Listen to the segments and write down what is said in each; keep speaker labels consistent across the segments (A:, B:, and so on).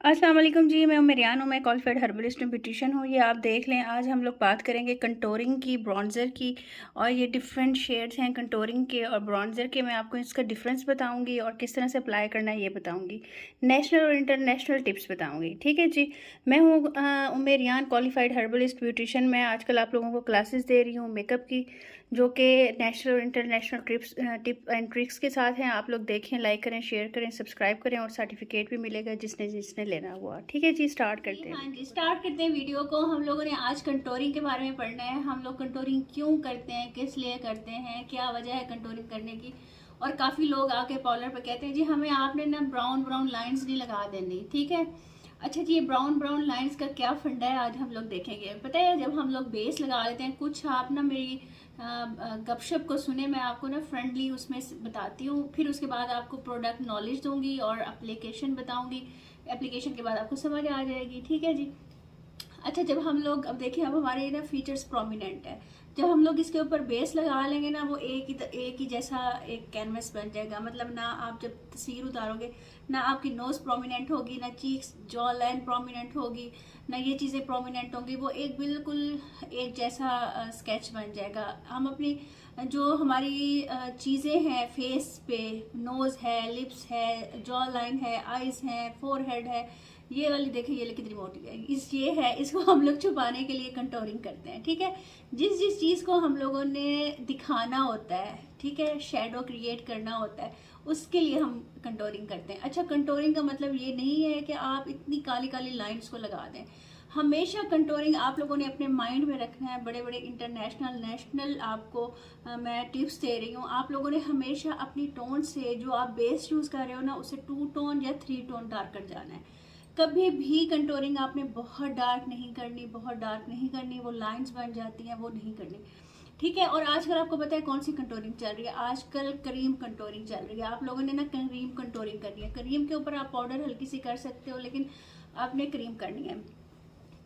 A: अस्सलाम वालेकुम जी, मैं उमेरियान हूँ। मैं क्वालिफाइड हर्बलिस्ट एंड ब्यूटिशियन हूँ। ये आप देख लें, आज हम लोग बात करेंगे कंटोरिंग की, ब्रॉन्ज़र की। और ये डिफरेंट शेड्स हैं कंटोरिंग के और ब्रॉन्ज़र के। मैं आपको इसका डिफरेंस बताऊंगी और किस तरह से अप्लाई करना है ये बताऊंगी। नेशनल और इंटरनेशनल टिप्स बताऊंगी। ठीक है जी। मैं हूँ उमेरियान, क्वालिफाइड हर्बलिस्ट ब्यूटिशियन। मैं आजकल आप लोगों को क्लासेस दे रही हूँ मेकअप की, जो कि नेशनल और इंटरनेशनल टिप एंड ट्रिक्स के साथ हैं। आप लोग देखें, लाइक करें, शेयर करें, सब्सक्राइब करें और सर्टिफिकेट भी मिलेगा जिसने जिसने लेना हुआ। ठीक है जी, स्टार्ट करते हैं।
B: हाँ जी, स्टार्ट करते हैं वीडियो को। हम लोगों ने आज कंटोरिंग के बारे में पढ़ना है। हम लोग कंटोरिंग क्यों करते हैं, किस लिए करते हैं, क्या वजह है कंटोरिंग करने की। और काफ़ी लोग आके पार्लर पर कहते हैं जी हमें आपने ना ब्राउन ब्राउन लाइंस नहीं लगा देनी। ठीक है, अच्छा जी, ये ब्राउन ब्राउन लाइंस का क्या फंडा है आज हम लोग देखेंगे। पता है, जब हम लोग बेस लगा लेते हैं, कुछ आप ना मेरी गपशप को सुने, मैं आपको ना फ्रेंडली उसमें बताती हूँ, फिर उसके बाद आपको प्रोडक्ट नॉलेज दूंगी और एप्लीकेशन बताऊंगी। एप्लीकेशन के बाद आपको समझ आ जाएगी। ठीक है जी। अच्छा, जब हम लोग अब देखिए, अब हमारे ना फीचर्स प्रोमिनेंट है। जब हम लोग इसके ऊपर बेस लगा लेंगे ना, वो एक ही जैसा एक कैनवस बन जाएगा। मतलब ना आप जब तस्वीर उतारोगे, ना आपकी नोज प्रोमिनेंट होगी, ना चीक्स जॉ लाइन प्रोमिनेंट होगी, ना ये चीज़ें प्रोमिनेंट होंगी। वो एक बिल्कुल एक जैसा स्केच बन जाएगा। हम अपनी जो हमारी चीज़ें हैं फेस पे, नोज़ है, लिप्स है, जॉ लाइन है, आइज़ हैं, फोरहेड है, ये वाली देखिए, ये कितनी मोटी है, ये है, इसको हम लोग छुपाने के लिए कंटोरिंग करते हैं। ठीक है, जिस जिस चीज़ को हम लोगों ने दिखाना होता है, ठीक है, शेडो क्रिएट करना होता है, उसके लिए हम कंटोरिंग करते हैं। अच्छा, कंटोरिंग का मतलब ये नहीं है कि आप इतनी काली काली लाइंस को लगा दें। हमेशा कंटोरिंग आप लोगों ने अपने माइंड में रखना है। बड़े बड़े इंटरनेशनल नेशनल आपको मैं टिप्स दे रही हूँ। आप लोगों ने हमेशा अपनी टोन से, जो आप बेस यूज़ कर रहे हो ना, उसे 2 टोन या 3 टोन डार्क कर जाना है। कभी भी कंटोरिंग आपने बहुत डार्क नहीं करनी, बहुत डार्क नहीं करनी, वो लाइंस बन जाती हैं, वो नहीं करनी। ठीक है, और आजकल आपको पता है कौन सी कंटोरिंग चल रही है? आजकल क्रीम कंटोरिंग चल रही है। आप लोगों ने ना क्रीम कंटोरिंग करनी है। क्रीम के ऊपर आप पाउडर हल्की सी कर सकते हो, लेकिन आपने क्रीम करनी है।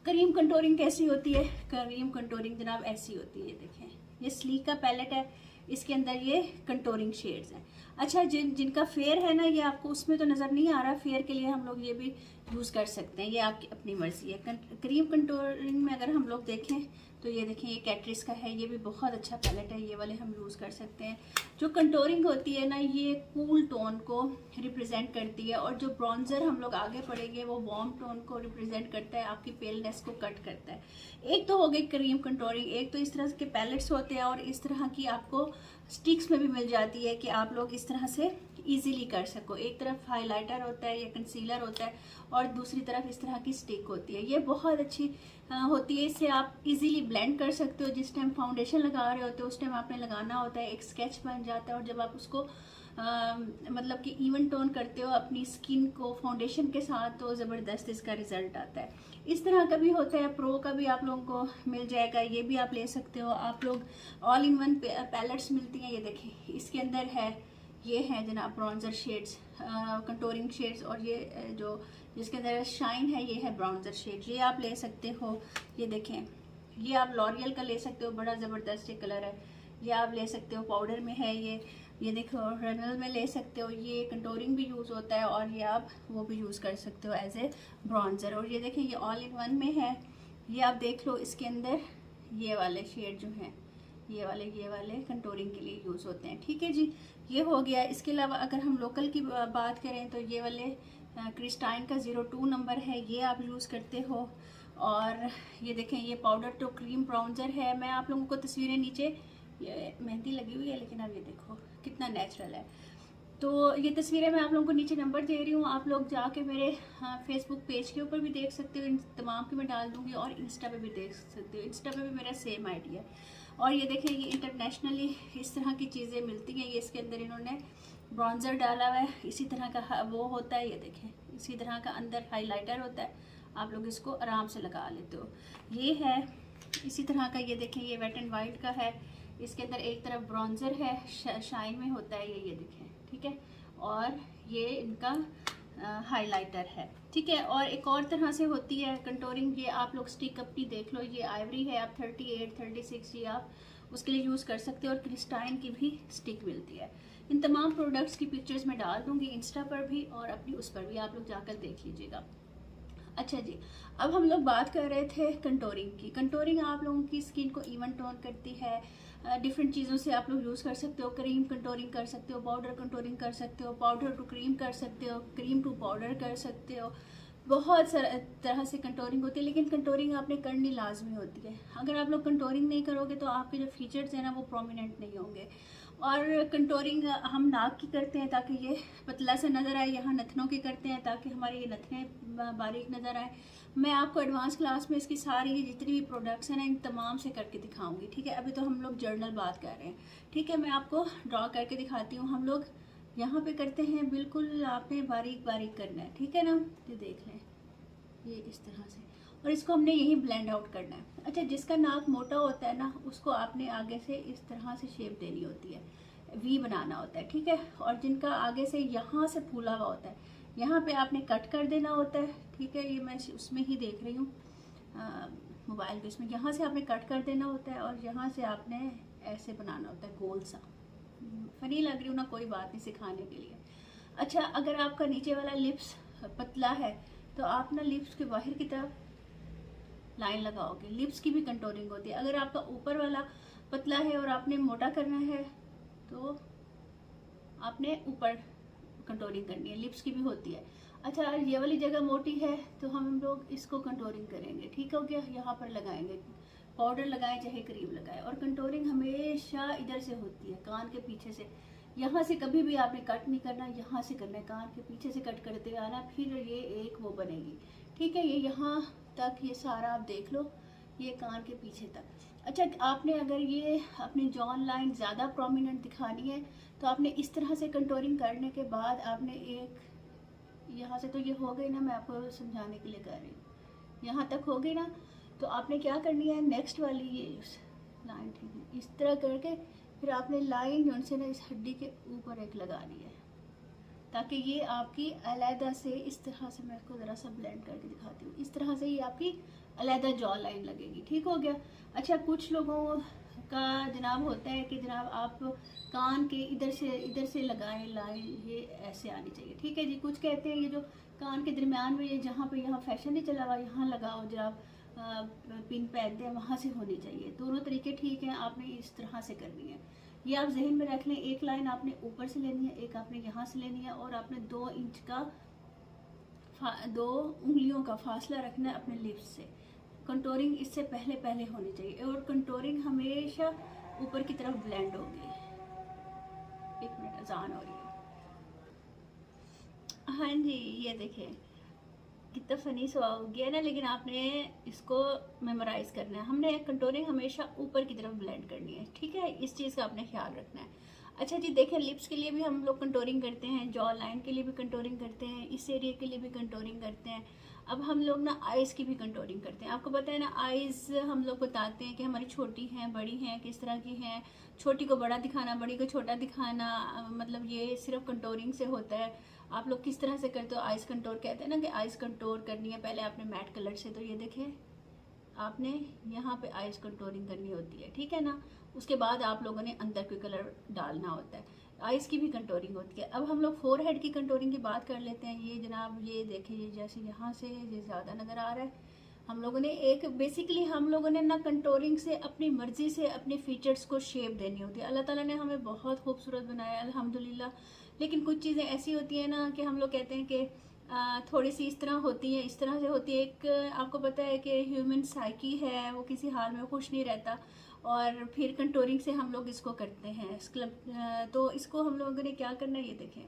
B: क्रीम कंटोरिंग कैसी होती है? क्रीम कंटोरिंग जनाब ऐसी होती है, देखें, ये स्लीक का पैलेट है, इसके अंदर ये कंटोरिंग शेड्स हैं। अच्छा, जिनका फेयर है ना, ये आपको उसमें तो नज़र नहीं आ रहा। फेयर के लिए हम लोग ये भी यूज़ कर सकते हैं, ये आपकी अपनी मर्जी है। क्रीम कंटोरिंग में अगर हम लोग देखें तो ये देखें, ये कैट्रिस का है, ये भी बहुत अच्छा पैलेट है, ये वाले हम यूज़ कर सकते हैं। जो कंटोरिंग होती है ना, ये कूल टोन को रिप्रेजेंट करती है, और जो ब्रॉन्जर हम लोग आगे पढ़ेंगे वो वार्म टोन को रिप्रेजेंट करता है, आपकी पेलनेस को कट करता है। एक तो हो गई क्रीम कंटोरिंग, एक तो इस तरह के पैलेट्स होते हैं, और इस तरह की आपको स्टिक्स में भी मिल जाती है कि आप लोग इस तरह से इजीली कर सको। एक तरफ हाइलाइटर होता है या कंसीलर होता है, और दूसरी तरफ इस तरह की स्टिक होती है। ये बहुत अच्छी होती है, इससे आप इजीली ब्लेंड कर सकते हो। जिस टाइम फाउंडेशन लगा रहे होते हो, उस टाइम आपने लगाना होता है, एक स्केच बन जाता है, और जब आप उसको मतलब कि इवन टोन करते हो अपनी स्किन को फाउंडेशन के साथ, तो ज़बरदस्त इसका रिजल्ट आता है। इस तरह का भी होता है, प्रो का भी आप लोगों को मिल जाएगा, ये भी आप ले सकते हो। आप लोग ऑल इन वन पैलेट्स मिलती हैं, ये देखें, इसके अंदर है, ये है जनाब ब्राउन्जर शेड्स, कंटोरिंग शेड्स, और ये जो जिसके अंदर शाइन है, ये है ब्राउन्जर शेड, ये आप ले सकते हो। ये देखें, ये आप लॉरियल का ले सकते हो, बड़ा ज़बरदस्त ये कलर है, ये आप ले सकते हो। पाउडर में है ये देखो, रेनल में ले सकते हो। ये कंटोरिंग भी यूज़ होता है, और ये आप वो भी यूज़ कर सकते हो एज ए ब्रॉन्जर। और ये देखें, ये ऑल इन वन में है, ये आप देख लो, इसके अंदर ये वाले शेड जो हैं, ये वाले कंटोरिंग के लिए यूज़ होते हैं। ठीक है जी, ये हो गया। इसके अलावा अगर हम लोकल की बात करें तो ये वाले क्रिस्टाइन का 02 नंबर है, ये आप यूज़ करते हो। और ये देखें, ये पाउडर टू क्रीम ब्राउन्जर है। मैं आप लोगों को तस्वीरें नीचे, ये मेहंदी लगी हुई है, लेकिन अब ये देखो कितना नेचुरल है। तो ये तस्वीरें मैं आप लोगों को नीचे नंबर दे रही हूँ, आप लोग जाके मेरे फेसबुक पेज के ऊपर भी देख सकते हो, इन तमाम की मैं डाल दूँगी, और इंस्टा पे भी देख सकते हो। इंस्टा पे भी मेरा सेम आईडी है। और ये देखें, ये इंटरनेशनली इस तरह की चीज़ें मिलती हैं। ये इसके अंदर इन्होंने ब्रॉन्जर डाला हुआ है, इसी तरह का वो होता है, ये देखें, इसी तरह का अंदर हाईलाइटर होता है, आप लोग इसको आराम से लगा लेते हो। ये है इसी तरह का, ये देखें, ये वेट एंड वाइट का है, इसके अंदर एक तरफ ब्रॉन्जर है, शाइन में होता है ये देखें, ठीक है, और ये इनका हाइलाइटर है। ठीक है, और एक और तरह से होती है कंटोरिंग, ये आप लोग स्टिक अपनी देख लो, ये आइवरी है, आप 38 36 ये आप उसके लिए यूज़ कर सकते हो, और क्रिस्टाइन की भी स्टिक मिलती है। इन तमाम प्रोडक्ट्स की पिक्चर्स मैं डाल दूंगी इंस्टा पर भी और अपनी उस पर भी, आप लोग जाकर देख लीजिएगा। अच्छा जी, अब हम लोग बात कर रहे थे कंटोरिंग की। कंटोरिंग आप लोगों की स्किन को इवन टोन करती है। डिफरेंट चीज़ों से आप लोग यूज़ कर सकते हो। क्रीम कंटोरिंग कर सकते हो, पाउडर कंटोरिंग कर सकते हो, पाउडर टू क्रीम कर सकते हो, क्रीम टू पाउडर कर सकते हो। बहुत सारा तरह से कंटोरिंग होती है, लेकिन कंटोरिंग आपने करनी लाजमी होती है। अगर आप लोग कंटोरिंग नहीं करोगे तो आपके जो फीचर्स हैं ना वो प्रोमिनेंट नहीं होंगे। और कंटोरिंग हम नाक की करते हैं ताकि ये पतला सा नज़र आए, यहाँ नथनों की करते हैं ताकि हमारे ये नथने बारीक नज़र आए। मैं आपको एडवांस क्लास में इसकी सारी जितनी भी प्रोडक्ट्स हैं ना इन तमाम से करके दिखाऊंगी, ठीक है। अभी तो हम लोग जर्नल बात कर रहे हैं, ठीक है। मैं आपको ड्रॉ करके दिखाती हूँ। हम लोग यहाँ पे करते हैं, बिल्कुल आपने बारीक बारीक करना है, ठीक है ना। ये देख लें, ये इस तरह से, और इसको हमने यही ब्लेंड आउट करना है। अच्छा, जिसका नाक मोटा होता है ना उसको आपने आगे से इस तरह से शेप देनी होती है, वी बनाना होता है, ठीक है। और जिनका आगे से यहाँ से फूला हुआ होता है, यहाँ पे आपने कट कर देना होता है, ठीक है। ये मैं उसमें ही देख रही हूँ मोबाइल पे, इसमें यहाँ से आपने कट कर देना होता है और यहाँ से आपने ऐसे बनाना होता है गोल सा। फनी लग रही हूँ ना, कोई बात नहीं, सिखाने के लिए। अच्छा, अगर आपका नीचे वाला लिप्स पतला है तो आप ना लिप्स के बाहर की तरफ लाइन लगाओगे। लिप्स की भी कंटोरिंग होती है। अगर आपका ऊपर वाला पतला है और आपने मोटा करना है तो आपने ऊपर कंटोरिंग करनी है, लिप्स की भी होती है। अच्छा, ये वाली जगह मोटी है तो हम लोग इसको कंटोरिंग करेंगे, ठीक हो गया। यहाँ पर लगाएंगे, पाउडर लगाएं चाहे क्रीम लगाएं। और कंटोरिंग हमेशा इधर से होती है, कान के पीछे से। यहाँ से कभी भी आपने कट नहीं करना, यहाँ से करना है, कान के पीछे से कट करते आना, फिर ये एक वो बनेगी, ठीक है। ये यहाँ तक, ये सारा आप देख लो, ये कान के पीछे तक। अच्छा, आपने अगर ये अपनी जॉन लाइन ज़्यादा प्रोमिनेंट दिखानी है तो आपने इस तरह से कंटोरिंग करने के बाद आपने एक यहाँ से, तो ये हो गई ना, मैं आपको समझाने के लिए कर रही हूँ, यहाँ तक हो गई ना। तो आपने क्या करनी है, नेक्स्ट वाली ये लाइन, ठीक है, इस तरह करके फिर आपने लाइन जो से ना इस हड्डी के ऊपर एक लगानी है, ताकि ये आपकी अलहदा से, इस तरह से मैं इसको ज़रा सा ब्लेंड करके दिखाती हूँ, इस तरह से ये आपकी अलहदा जॉ लाइन लगेगी, ठीक हो गया। अच्छा, कुछ लोगों का जनाब होता है कि जनाब आप कान के इधर से लगाएं लाइन, ये ऐसे आनी चाहिए, ठीक है जी। कुछ कहते हैं ये जो कान के दरमियान में, ये जहाँ पे यहाँ फैशन नहीं चला हुआ, यहाँ लगाओ जनाब, पिन पहनते हैं वहाँ से होनी चाहिए। दोनों तरीके ठीक हैं, आपने इस तरह से करनी है। ये आप जहन में रख लें, एक लाइन आपने ऊपर से लेनी है, एक आपने यहाँ से लेनी है, और आपने 2 इंच का 2 उंगलियों का फासला रखना है अपने लिप्स से। कंटोरिंग इससे पहले पहले होनी चाहिए, और कंटोरिंग हमेशा ऊपर की तरफ ब्लेंड होगी। एक मिनट, अजान हो रही है। हाँ जी, ये देखें कितना फनी सवा हो गया ना, लेकिन आपने इसको मेमोराइज करना है। हमने कंटोरिंग हमेशा ऊपर की तरफ ब्लेंड करनी है, ठीक है। इस चीज़ का आपने ख्याल रखना है। अच्छा जी, देखें, लिप्स के लिए भी हम लोग कंटोरिंग करते हैं, जॉ लाइन के लिए भी कंटोरिंग करते हैं, इस एरिया के लिए भी कंटोरिंग करते हैं। अब हम लोग ना आइज़ की भी कंटोरिंग करते हैं। आपको पता है ना, आइज़ हम लोग बताते हैं कि हमारी छोटी हैं, बड़ी हैं, किस तरह की हैं। छोटी को बड़ा दिखाना, बड़ी को छोटा दिखाना, मतलब ये सिर्फ कंटोरिंग से होता है। आप लोग किस तरह से करते हो, आइस कंटोर कहते हैं ना, कि आइस कंटोर करनी है पहले आपने मैट कलर से, तो ये देखें आपने यहाँ पे आइस कंटोरिंग करनी होती है, ठीक है ना। उसके बाद आप लोगों ने अंदर कोई कलर डालना होता है। आइस की भी कंटोरिंग होती है। अब हम लोग फोरहेड की कंटोरिंग की बात कर लेते हैं। ये जनाब, ये देखें, ये जैसे यहाँ से ये ज़्यादा नज़र आ रहा है। हम लोगों ने एक बेसिकली हम लोगों ने ना कंटोरिंग से अपनी मर्ज़ी से अपने फीचर्स को शेप देनी होती है। अल्लाह ताला ने हमें बहुत खूबसूरत बनाया अल्हम्दुलिल्लाह। लेकिन कुछ चीज़ें ऐसी होती हैं ना कि हम लोग कहते हैं कि थोड़ी सी इस तरह होती है, इस तरह से होती है। एक आपको पता है कि ह्यूमन साइकी है, वो किसी हाल में खुश नहीं रहता, और फिर कंटोरिंग से हम लोग इसको करते हैं। तो इसको हम लोगों ने क्या करना है, ये देखें,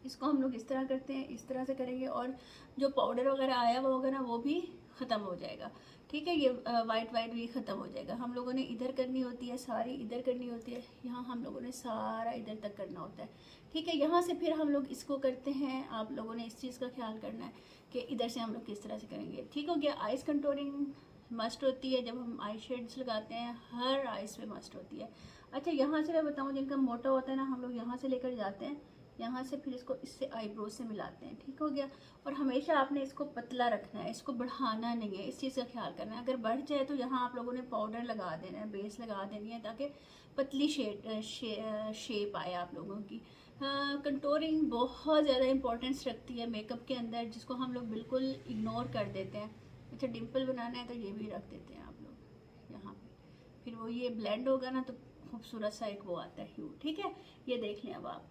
B: इसको हम लोग इस तरह करते हैं, इस तरह से करेंगे, और जो पाउडर वगैरह आया हुआ होगा ना वो भी ख़त्म हो जाएगा, ठीक है। ये वाइट वाइट भी ख़त्म हो जाएगा। हम लोगों ने इधर करनी होती है, सारी इधर करनी होती है, यहाँ हम लोगों ने सारा इधर तक करना होता है, ठीक है। यहाँ से फिर हम लोग इसको करते हैं। आप लोगों ने इस चीज़ का ख्याल करना है कि इधर से हम लोग किस तरह से करेंगे, ठीक हो गया। आइस कंटोरिंग मस्ट होती है जब हम आई शेड्स लगाते हैं, हर आइस पे मस्ट होती है। अच्छा, यहाँ से मैं बताऊँ, जिनका मोटा होता है ना, हम लोग यहाँ से लेकर जाते हैं, यहाँ से फिर इसको इससे आईब्रो से मिलाते हैं, ठीक हो गया। और हमेशा आपने इसको पतला रखना है, इसको बढ़ाना नहीं है, इस चीज़ का ख्याल करना है। अगर बढ़ जाए तो यहाँ आप लोगों ने पाउडर लगा देना है, बेस लगा देनी है, ताकि पतली शेप आए आप लोगों की। कंटोरिंग बहुत ज़्यादा इंपॉर्टेंस रखती है मेकअप के अंदर, जिसको हम लोग बिल्कुल इग्नोर कर देते हैं। अच्छा, डिम्पल बनाना है तो ये भी रख देते हैं आप लोग यहाँ पे, फिर वो ये ब्लेंड होगा ना तो खूबसूरत सा एक वो आता है ह्यू। ठीक है, ये देख लें अब आप,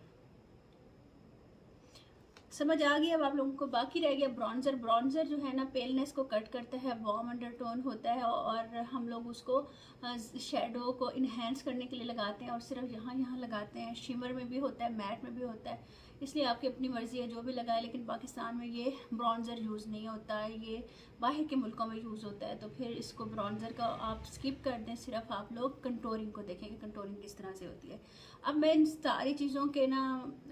B: समझ आ गई अब आप लोगों को। बाकी रह गया ब्रॉन्जर। ब्रॉन्जर जो है ना पेलनेस को कट करता है, वार्म अंडरटोन होता है, और हम लोग उसको शेडो को इन्हेंस करने के लिए लगाते हैं, और सिर्फ यहाँ यहाँ लगाते हैं। शिमर में भी होता है, मैट में भी होता है, इसलिए आपकी अपनी मर्जी है जो भी लगाए। लेकिन पाकिस्तान में ये ब्रॉन्जर यूज़ नहीं होता है, ये बाहर के मुल्कों में यूज़ होता है। तो फिर इसको ब्रॉन्जर का आप स्किप कर दें, सिर्फ आप लोग कंटोरिंग को देखेंगे कंटोरिंग किस तरह से होती है। अब मैं इन सारी चीज़ों के ना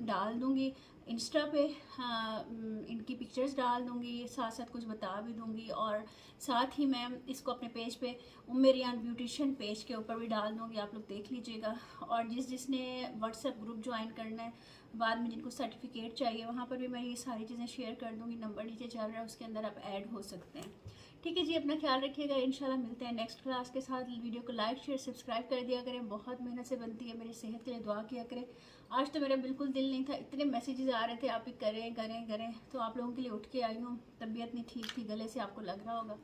B: डाल दूँगी इंस्टा पे, हाँ, इनकी पिक्चर्स डाल दूँगी, साथ साथ कुछ बता भी दूँगी, और साथ ही मैं इसको अपने पेज पे उम्मे रियान ब्यूटिशियन पेज के ऊपर भी डाल दूँगी, आप लोग देख लीजिएगा। और जिसने व्हाट्सएप ग्रुप ज्वाइन करना है, बाद में जिनको सर्टिफिकेट चाहिए, वहाँ पर भी मैं ये सारी चीज़ें शेयर कर दूँगी। नंबर नीचे चल रहा है, उसके अंदर आप ऐड हो सकते हैं। ठीक है जी, अपना ख्याल रखिएगा। इंशाल्लाह मिलते हैं नेक्स्ट क्लास के साथ। वीडियो को लाइक शेयर सब्सक्राइब कर दिया करें, बहुत मेहनत से बनती है, मेरी सेहत के लिए दुआ किया करें। आज तो मेरा बिल्कुल दिल नहीं था, इतने मैसेजेस आ रहे थे आप ही करें करें करें, तो आप लोगों के लिए उठ के आई हूँ। तबीयत नहीं ठीक थी, गले से आपको लग रहा होगा।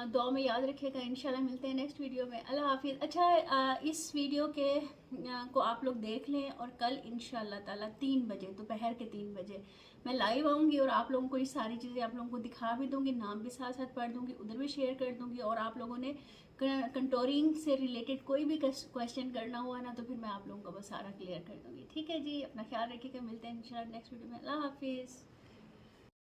B: दुआ में याद रखिएगा। इंशाल्लाह मिलते हैं नेक्स्ट वीडियो में। अल्लाह हाफिज़। अच्छा, इस वीडियो के को आप लोग देख लें, और कल इंशाल्लाह ताला 3 बजे, दोपहर के 3 बजे मैं लाइव आऊँगी, और आप लोगों को ये सारी चीज़ें आप लोगों को दिखा भी दूँगी, नाम भी साथ साथ पढ़ दूँगी, उधर भी शेयर कर दूँगी। और आप लोगों ने कंटोरिंग से रिलेटेड कोई भी क्वेश्चन करना हुआ ना, तो फिर मैं आप लोगों को बस सारा क्लियर कर दूँगी। ठीक है जी, अपना ख्याल रखिएगा। मिलते हैं इंशाल्लाह नेक्स्ट वीडियो में। अल्लाह हाफिज़।